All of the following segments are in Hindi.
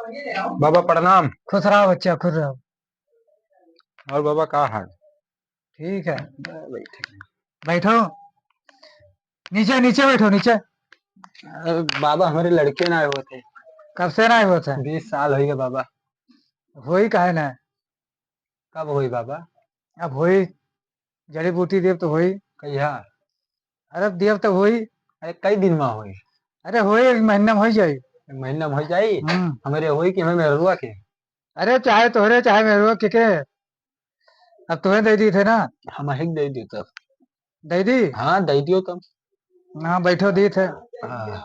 बाबा प्रणाम। खुश रहो बच्चा, खुश रहो। और बाबा कहाँ है? ठीक है, बैठो। नीचे नीचे बैठो, नीचे। बाबा हमारे लड़के ना आए हुए थे। कब से ना हुआ था? 20 साल हो गए बाबा। हो ही काहे ना। कब हुई बाबा? अब हो ही, जड़ी बूटी देव तो हो ही। कहिया? अरे देव तो हो ही। अरे कई दिन में हुई? अरे हो ही, एक महीना में हो जाए। महीना में हो जाई। हम्म। हमारे हुई कि हमें मेहरुआ के? अरे चाहे तोहरे चाहे मेरे के अब तुम्हें दे दी थे ना। हम ही दे दी तब। दे दी। हाँ दे दियो तब। हाँ बैठो, दी थे। हाँ।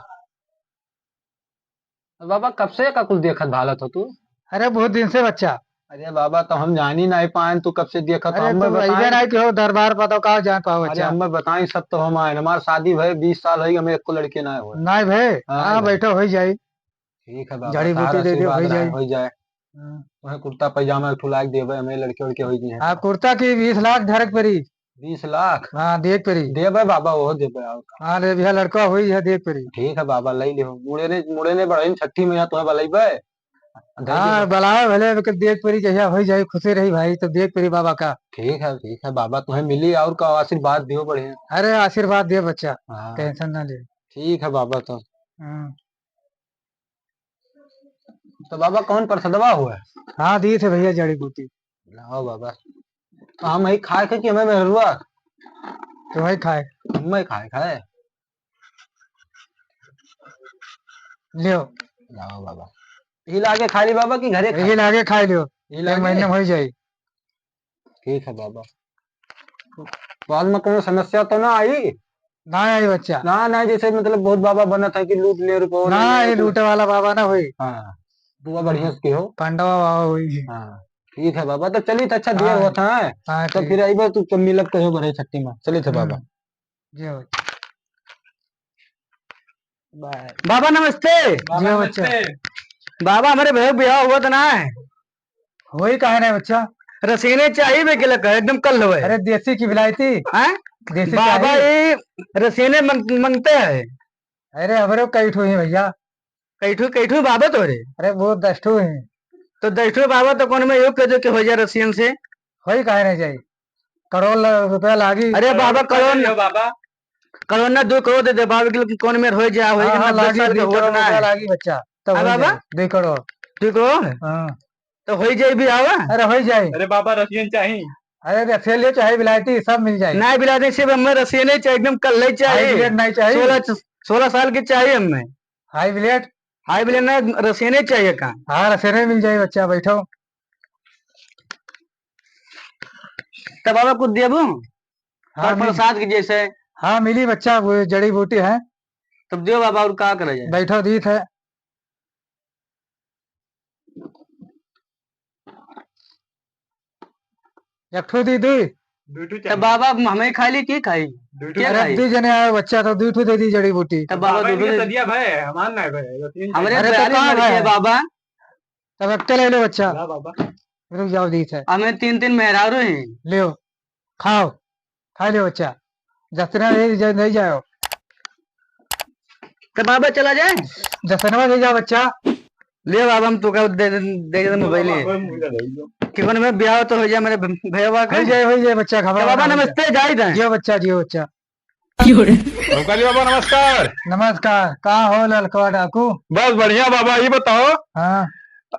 बाबा कब से का कुछ देखत भालत हो तू? अरे बहुत दिन से बच्चा। अरे बाबा तो हम जान ही नहीं पाए, तू कब से देखत हो अरे हमें तुम अबे बताएं। नहीं कि हो दरबार पता कहा जा पाओ अरे बच्चा। हमें बताएं सब तो हम आए, हमारी शादी भई 20 साल हो गए, हमें एक को लड़के ना हुए। नहीं भाई। हाँ हाँ भाई। बैठो, हो जाए। ठीक है बाबा, जड़ी तार बूटी दे दियो, हो आशीर्वाद रहे जाए। हो जाए। वह कुर्ता पैजामा ठुलाक देवे, हमें लड़के उड़के हो गए हैं। हाँ कुर्ता की 20 लाख धड़क परी। 20 लाख? हाँ देख परी। देवे बाबा, वो देवे और का। हाँ रे भैया, लड़का हुई है, देख परी। ठीक है बाबा, लई ले मुड़े ने बड़े छठी में तुम्हें बलैबे। दे हाँ देबे। बुलाओ भले, लेकिन देख परी जहिया हो जाए, खुशी रही भाई तो देख परी बाबा का। ठीक है बाबा, तुम्हें मिली और का आशीर्वाद दियो बढ़िया। अरे आशीर्वाद दे बच्चा। हाँ। टेंशन ना ले। ठीक है बाबा तो। हम्म। तो बाबा कौन प्रसदवा हुआ है? हाँ दी थे भैया जड़ी बूटी। लाओ बाबा। तो हम ही खाए थे कि हमें मेहरुआ? तो वही खाए। हमें खाए खाए। लियो। लाओ बाबा। यही लाके खा ली बाबा की घरे यही खाए? लागे खाए लियो। यही एक लागे। महीने में हो जाए। ठीक है बाबा। बाद में कोई समस्या तो ना आई? ना आई बच्चा। ना ना, जैसे मतलब बहुत बाबा बना था कि लूट ले रुपये ना, ले ले ये लूटे वाला बाबा ना हुई। हाँ। बुआ बढ़िया से हो। पांडवा बाबा हुई। हाँ। ठीक है बाबा, तो चली तो अच्छा दिया हाँ। हुआ था है? हाँ तो ठीक। फिर आई बार तू कब मिलब कहो बड़े छट्टी में चले थे बाबा। जियो। बाय। बाबा नमस्ते। जियो बच्चा। बाबा हमारे भैया ब्याह हुआ था ना है। हो ही काहे ना बच्चा। रसीने चाहिए वे के लगा एकदम कल हुए अरे देसी की विलायती। हैं। देसी बाबा चाहिए। ये रसीने मांगते हैं। अरे हमारे कई ठो है भैया। कैठू कैठू बाबा तो रे। अरे वो 10 ठो है। तो दसठो बाबा तो कौन में योग कर दो कि हो जाए रसियन से। हो ही काहे ना जाए। करोड़ रुपया लागी। अरे बाबा करोड़ बाबा करोड़ ना 2 करोड़ दे दे बाबा के कौन में हो जाए हो हाँ हाँ 90 लागी, साल के 2 हुआ करोड़ ना रुपया है। लागी बच्चा। तब हाँ हो बाबा जाए 2 करोड़। 2 करोड़ हाँ। तो हो जाए भी आवा। अरे हो ही जाए। अरे बाबा रसियन चाहिए। अरे रसेलियो चाहे विलायती सब मिल जाए। ना बिलाते सिर्फ हमें रसीने चाहिए एकदम कल ही हाई चाहिए। ब्लेड नहीं चाहिए। 16 साल की चाहिए हमें। High blade. हाई बिले ना रसीने चाहिए कहाँ। हाँ रसेने मिल जाए बच्चा, बैठो। तब बाबा कुछ देबू हाँ पर प्रसाद की जैसे। हाँ मिली बच्चा, वो जड़ी बूटी है। तब दियो बाबा और क्या करे जाए। बैठो, दी है। एक ठो दी दी। दूटू तब चाहिए। बाबा हमें खाई ली की खाई दूटू क्या अरे खाई। दी जने आया बच्चा तो 2 ठो दे दी जड़ी बूटी। तब बाबा बाबा दूसरे इनके सदिया भाई हमार ना भाई रसियन हमारे अरे तो 42 कहाँ लड़के है? हैं बाबा। तब एक ले लो बच्चा। ला बाबा। रुक जाओ, दी है। हमें 3 3 मेहरारू हैं। लियो। खाओ। खा लियो बच्चा। जसना नहीं जाओ। तब बाबा चला जाए। जसनवा नहीं जाओ बच्चा। ले बाबा हम तो का दे मोबाइल बाबा मुझे दे दो। कि कौन में ब्याह तो हो जाए मेरे भैया का। हो जाए बच्चा, तब खबर। बाबा नमस्ते जाई दें। जियो बच्चा, जियो बच्चा। भोकाली बाबा नमस्कार। नमस्कार। कहाँ हो ललकवा डाकू? बस बढ़िया बाबा, ये बताओ हाँ।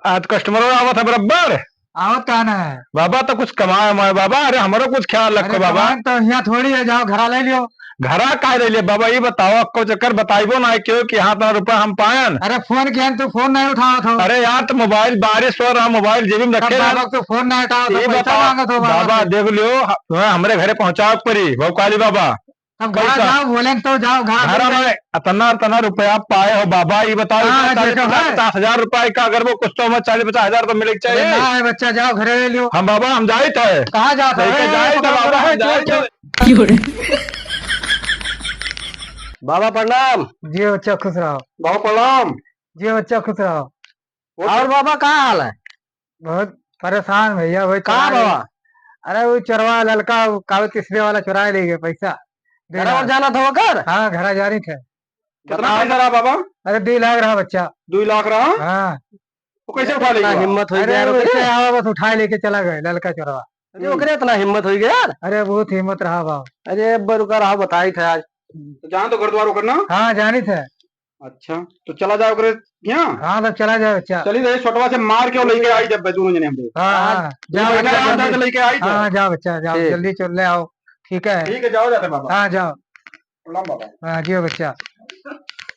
आज कस्टमर आवा था बराबर? आवत कहाँ ना है? बाबा तो कुछ कमाए हमारे बाबा, अरे हमारा कुछ ख्याल अरे रखो बाबा। कमान तो यहाँ थोड़ी है, जाओ घरा ले लियो। घरा का रही बाबा, ये बताओ आपको चक्कर बताइबो ना क्यों कि यहाँ इतना रुपया हम पायन। अरे फोन किया तू फोन नहीं उठाओ तो। अरे यार तो मोबाइल बारिश हो रहा, मोबाइल जेबी में रखे बाबा तो फोन नहीं उठाओ तो ये पैसा बताओ मांगो तो बाबा, से। देख लियो तुम्हें हमारे घरे पहुंचाओ परी भोकाली बाबा। तब घर पैसा जाओ, बोले तो जाओ घर। घर में इतना इतना रुपया पाए हो बाबा, ये बताओ हाँ, 40 देखो है। 50 हजार रुपए का अगर वो कुछ तो हमें 40 50 हजार तो मिले अरे चाहिए। ना है बच्चा, जाओ घरे ले लियो। हम बाबा हम जाए थे। कहाँ जाता लेके है? जाए तो बाबा है बाबा प्रणाम। जियो बच्चा, खुश रहो। बहुत प्रणाम। जियो बच्चा, खुश रहो। और बाबा कहाँ हाल है। बहुत परेशान भैया, वही कहाँ चुरा ले। बाबा अरे वो चरवा लड़का कागज तीसरे वाला चुरा ले गए पैसा। घर और जाना था वो घर। हाँ घर जा रही थे। कितना पैसा रहा बाबा? अरे 2 लाख रहा बच्चा। 2 लाख रहा। हाँ। वो कैसे उठा इतना लेगा? हिम्मत हो अरे गया यार वैसे ओकरे? आवा बस उठाए लेके चला गए ललका चोरवा। अरे ओकरे इतना हिम्मत हो गया यार। अरे बहुत हिम्मत रहा बाबू। अरे अब रुका रहा बताई था आज। तो जान तो घर द्वार वो करना। हाँ जानी थे। अच्छा तो चला जाओ करे यहाँ। हाँ तब चला जाए बच्चा। चली रही छोटवा से मार के और लेके आई जब दोनों जने हमरे। हाँ हाँ जाओ बैठा बच्चा रहा था तो जल्दी। लेके आई तो। हाँ जाओ बच्चा जाओ ठीक। जल्दी चल ले आओ। ठीक है। ठीक है जाओ जाते बाबा। हाँ जाओ। प्रणाम बाबा। हाँ जियो बच्चा।